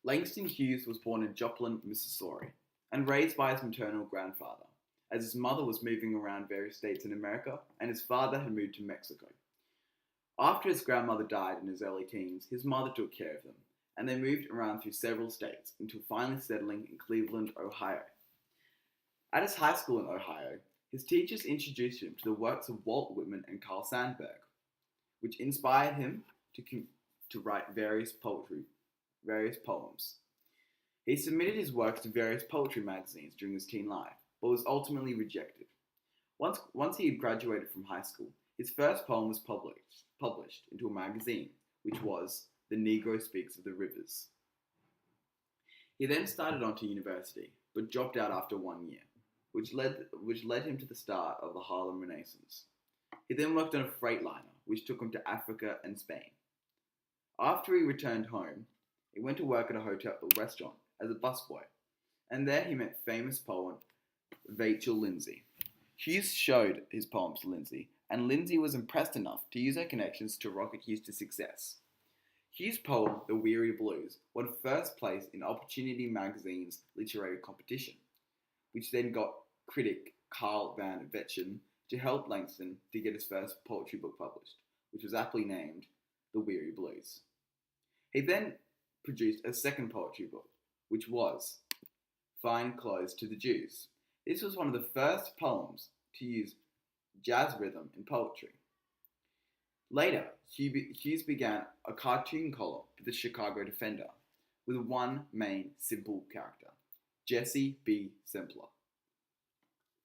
Langston Hughes was born in Joplin, Missouri, and raised by his maternal grandfather, as his mother was moving around various states in America and his father had moved to Mexico. After his grandmother died in his early teens, his mother took care of them, and they moved around through several states until finally settling in Cleveland, Ohio. At his high school in Ohio, his teachers introduced him to the works of Walt Whitman and Carl Sandburg, which inspired him to write various poems. He submitted his works to various poetry magazines during his teen life, but was ultimately rejected. Once he had graduated from high school, his first poem was published into a magazine, which was The Negro Speaks of the Rivers. He then started on to university, but dropped out after 1 year, which led him to the start of the Harlem Renaissance. He then worked on a freight liner, which took him to Africa and Spain. After he returned home, he went to work at a restaurant as a busboy, and there he met famous poet Vachel Lindsay. Hughes showed his poems to Lindsay, and Lindsay was impressed enough to use her connections to rocket Hughes to success. Hughes' poem, The Weary Blues, won first place in Opportunity Magazine's literary competition, which then got critic Carl Van Vechten to help Langston to get his first poetry book published, which was aptly named The Weary Blues. He then produced a second poetry book, which was Fine Clothes to the Jews. This was one of the first poems to use jazz rhythm in poetry. Later, Hughes began a cartoon column for the Chicago Defender with one main simple character, Jesse B. Simpler.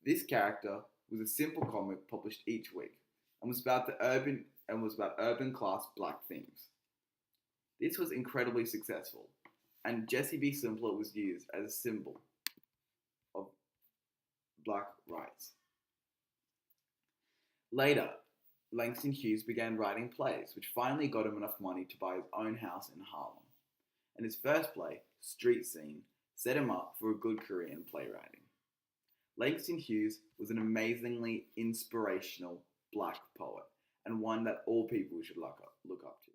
This character was a simple comic published each week and was about urban class black themes. This was incredibly successful, and Jesse B. Simpler was used as a symbol of black rights. Later, Langston Hughes began writing plays, which finally got him enough money to buy his own house in Harlem. And his first play, Street Scene, set him up for a good career in playwriting. Langston Hughes was an amazingly inspirational black poet, and one that all people should look up to.